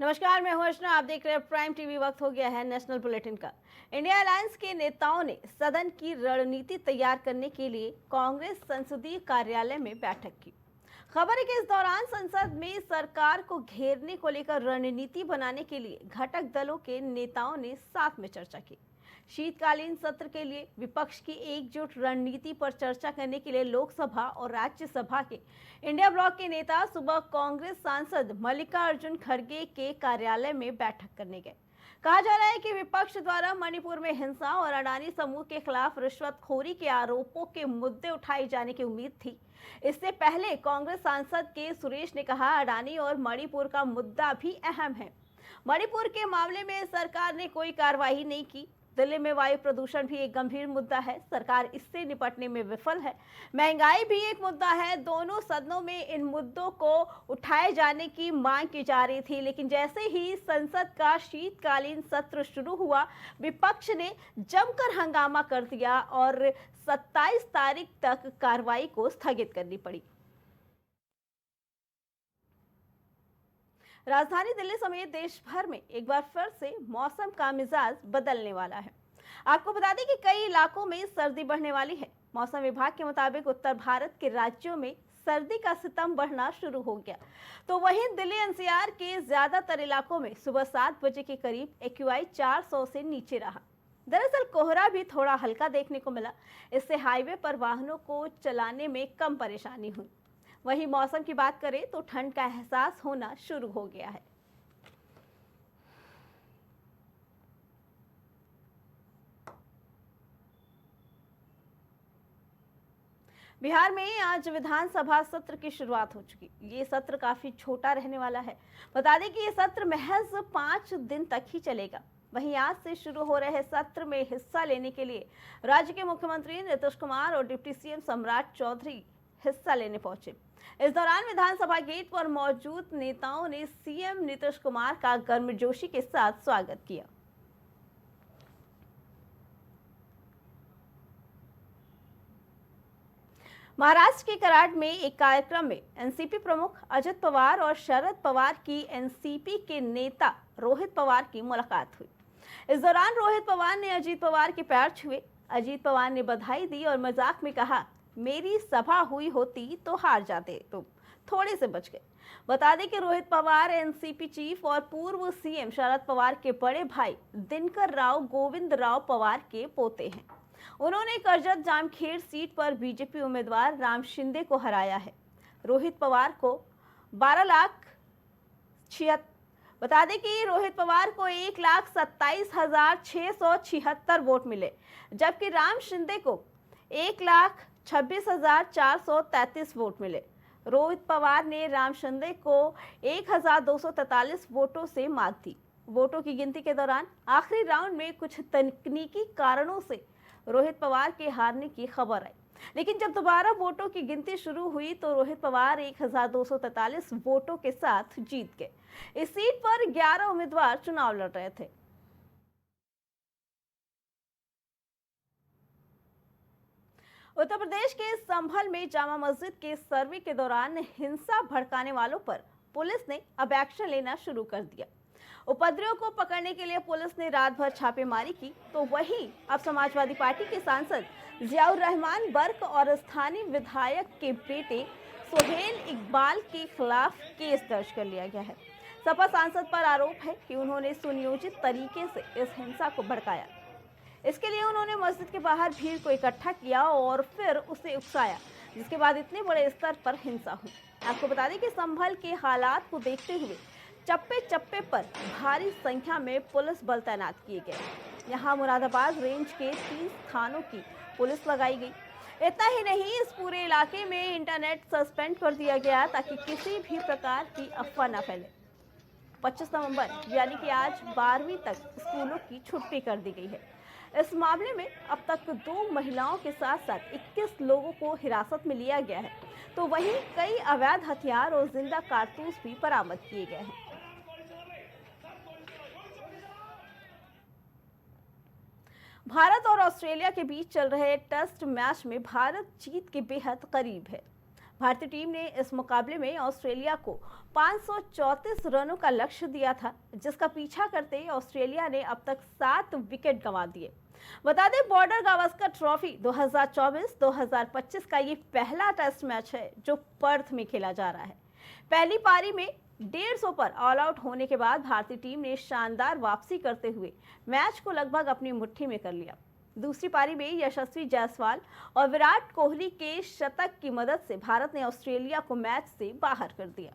नमस्कार, मैं हूं अर्चना। आप देख रहे हैं प्राइम टीवी। वक्त हो गया है नेशनल बुलेटिन का। इंडिया अलायंस के नेताओं ने सदन की रणनीति तैयार करने के लिए कांग्रेस संसदीय कार्यालय में बैठक की। खबर है कि इस दौरान संसद में सरकार को घेरने को लेकर रणनीति बनाने के लिए घटक दलों के नेताओं ने साथ में चर्चा की। शीतकालीन सत्र के लिए विपक्ष की एकजुट रणनीति पर चर्चा करने के लिए लोकसभा और राज्यसभा के इंडिया ब्लॉक के नेता सुबह कांग्रेस सांसद मल्लिकार्जुन खड़गे के कार्यालय में बैठक करने गए। कहा जा रहा है कि विपक्ष द्वारा मणिपुर में हिंसा और अडानी समूह के खिलाफ रिश्वतखोरी के आरोपों के मुद्दे उठाए जाने की उम्मीद थी। इससे पहले कांग्रेस सांसद के सुरेश ने कहा, अडानी और मणिपुर का मुद्दा भी अहम है। मणिपुर के मामले में सरकार ने कोई कार्रवाई नहीं की। दिल्ली में वायु प्रदूषण भी एक गंभीर मुद्दा है, सरकार इससे निपटने में विफल है। महंगाई भी एक मुद्दा है। दोनों सदनों में इन मुद्दों को उठाए जाने की मांग की जा रही थी, लेकिन जैसे ही संसद का शीतकालीन सत्र शुरू हुआ, विपक्ष ने जमकर हंगामा कर दिया और 27 तारीख तक कार्रवाई को स्थगित करनी पड़ी। राजधानी दिल्ली समेत देश भर में एक बार फिर से मौसम का मिजाज बदलने वाला है। आपको बता दें कि कई इलाकों में सर्दी बढ़ने वाली है। मौसम विभाग के मुताबिक उत्तर भारत के राज्यों में सर्दी का सितम बढ़ना शुरू हो गया, तो वहीं दिल्ली एनसीआर के ज्यादातर इलाकों में सुबह 7 बजे के करीब एक्यूआई 400 से नीचे रहा। दरअसल कोहरा भी थोड़ा हल्का देखने को मिला। इससे हाईवे पर वाहनों को चलाने में कम परेशानी हुई। वहीं मौसम की बात करें तो ठंड का एहसास होना शुरू हो गया है। बिहार में आज विधानसभा सत्र की शुरुआत हो चुकी। ये सत्र काफी छोटा रहने वाला है। बता दें कि ये सत्र महज 5 दिन तक ही चलेगा। वहीं आज से शुरू हो रहे सत्र में हिस्सा लेने के लिए राज्य के मुख्यमंत्री नीतीश कुमार और डिप्टी सीएम सम्राट चौधरी हिस्सा लेने पहुंचे। इस दौरान विधानसभा गेट पर मौजूद नेताओं ने सीएम नीतीश कुमार का गर्मजोशी के साथ स्वागत किया। महाराष्ट्र के कराड में एक कार्यक्रम में एनसीपी प्रमुख अजित पवार और शरद पवार की एनसीपी के नेता रोहित पवार की मुलाकात हुई। इस दौरान रोहित पवार ने अजित पवार के पैर छुए। अजित पवार ने बधाई दी और मजाक में कहा, मेरी सभा हुई होती तो हार जाते तुम, थोड़े से बच गए। बता दें कि रोहित पवार एनसीपी चीफ और पूर्व सीएम शरद पवार के बड़े भाई दिनकर राव गोविंद राव पवार के पोते हैं। उन्होंने कर्जत जामखेड़ सीट पर बीजेपी उम्मीदवार राम शिंदे को हराया है। रोहित पवार को 12,76,000 बता दें कि रोहित पवार को 1,27,676 वोट मिले, जबकि राम शिंदे को 1,26,433 वोट मिले। रोहित पवार ने राम शिंदे को 1,243 वोटों से मात दी। वोटों की गिनती के दौरान आखिरी राउंड में कुछ तकनीकी कारणों से रोहित पवार के हारने की खबर आई, लेकिन जब दोबारा वोटों की गिनती शुरू हुई तो रोहित पवार 1,243 वोटों के साथ जीत गए। इस सीट पर 11 उम्मीदवार चुनाव लड़ रहे थे। उत्तर प्रदेश के संभल में जामा मस्जिद के सर्वे के दौरान हिंसा भड़काने वालों पर पुलिस ने अब एक्शन लेना शुरू कर दिया। उपद्रवियों को पकड़ने के लिए पुलिस ने रात भर छापेमारी की, तो वहीं अब समाजवादी पार्टी के सांसद जियाउर रहमान बर्क और स्थानीय विधायक के बेटे सोहेल इकबाल के खिलाफ केस दर्ज कर लिया गया है। सपा सांसद पर आरोप है कि उन्होंने सुनियोजित तरीके से इस हिंसा को भड़काया। इसके लिए उन्होंने मस्जिद के बाहर भीड़ को इकट्ठा किया और फिर उसे उकसाया, जिसके बाद इतने बड़े स्तर पर हिंसा हुई। आपको बता दें कि संभल के हालात को देखते हुए चप्पे चप्पे पर भारी संख्या में पुलिस बल तैनात किए गए। यहां मुरादाबाद रेंज के 3 स्थानों की पुलिस लगाई गई। इतना ही नहीं, इस पूरे इलाके में इंटरनेट सस्पेंड कर दिया गया ताकि किसी भी प्रकार की अफवाह न फैले। 25 नवंबर यानी कि आज 12वीं तक स्कूलों की छुट्टी कर दी गई है। इस मामले में अब तक 2 महिलाओं के साथ साथ 21 लोगों को हिरासत में लिया गया है, तो वहीं कई अवैध हथियार और जिंदा कारतूस भी बरामद किए गए हैं। भारत और ऑस्ट्रेलिया के बीच चल रहे टेस्ट मैच में भारत जीत के बेहद करीब है। भारतीय टीम ने इस मुकाबले में ऑस्ट्रेलिया को 534 रनों का लक्ष्य दिया था, जिसका पीछा करते ऑस्ट्रेलिया ने अब तक 7 विकेट गंवा दिए। बता दें, बॉर्डर गावस्कर ट्रॉफी 2024-2025 का ये पहला टेस्ट मैच है जो पर्थ में खेला जा रहा है। पहली पारी में 150 पर ऑल आउट होने के बाद भारतीय टीम ने शानदार वापसी करते हुए मैच को लगभग अपनी मुट्ठी में कर लिया। दूसरी पारी में यशस्वी जायसवाल और विराट कोहली के शतक की मदद से भारत ने ऑस्ट्रेलिया को मैच से बाहर कर दिया।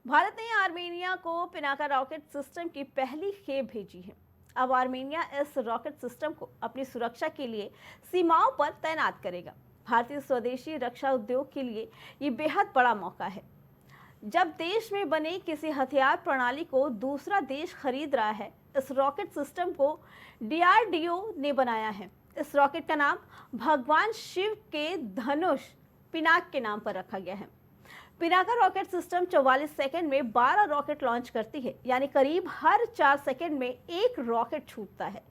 भारत ने आर्मेनिया को पिनाका रॉकेट सिस्टम की पहली खेप भेजी है। अब आर्मेनिया इस रॉकेट सिस्टम को अपनी सुरक्षा के लिए सीमाओं पर तैनात करेगा। भारतीय स्वदेशी रक्षा उद्योग के लिए ये बेहद बड़ा मौका है। जब देश में बने किसी हथियार प्रणाली को दूसरा देश खरीद रहा है, इस रॉकेट सिस्टम को DRDO ने बनाया है। इस रॉकेट का नाम भगवान शिव के धनुष पिनाक के नाम पर रखा गया है। पिनाका रॉकेट सिस्टम 44 सेकंड में 12 रॉकेट लॉन्च करती है, यानी करीब हर 4 सेकंड में एक रॉकेट छूटता है।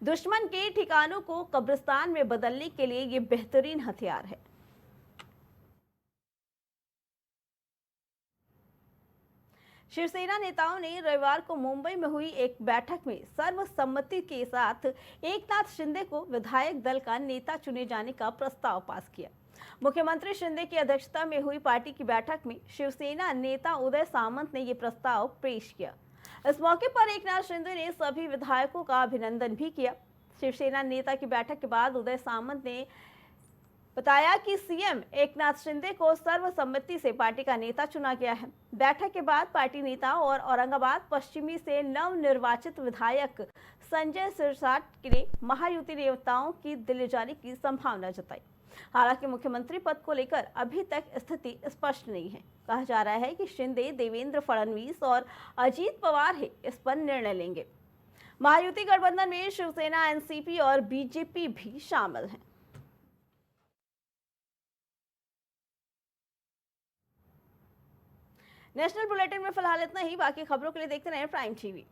दुश्मन के ठिकानों को कब्रिस्तान में बदलने के लिए ये बेहतरीन हथियार है। शिवसेना नेताओं ने रविवार को मुंबई में हुई एक बैठक में सर्वसम्मति के साथ एकनाथ शिंदे को विधायक दल का नेता चुने जाने का प्रस्ताव पास किया। मुख्यमंत्री शिंदे की अध्यक्षता में हुई पार्टी की बैठक में शिवसेना नेता उदय सामंत ने यह प्रस्ताव पेश किया। इस मौके पर एकनाथ शिंदे ने सभी विधायकों का अभिनंदन भी किया। शिवसेना नेता की बैठक के बाद उदय सामंत ने बताया कि सीएम एकनाथ शिंदे को सर्वसम्मति से पार्टी का नेता चुना गया है। बैठक के बाद पार्टी नेता और औरंगाबाद पश्चिमी से नवनिर्वाचित विधायक संजय सिरसाट ने महायुति नेताओं की दिल्ली जाने की संभावना जताई। हालांकि मुख्यमंत्री पद को लेकर अभी तक स्थिति स्पष्ट नहीं है। कहा जा रहा है कि शिंदे, देवेंद्र फडणवीस और अजीत पवार ही इस पर निर्णय लेंगे। महायुति गठबंधन में शिवसेना, एनसीपी और बीजेपी भी शामिल हैं। नेशनल बुलेटिन में फिलहाल इतना ही। बाकी खबरों के लिए देखते रहें प्राइम टीवी।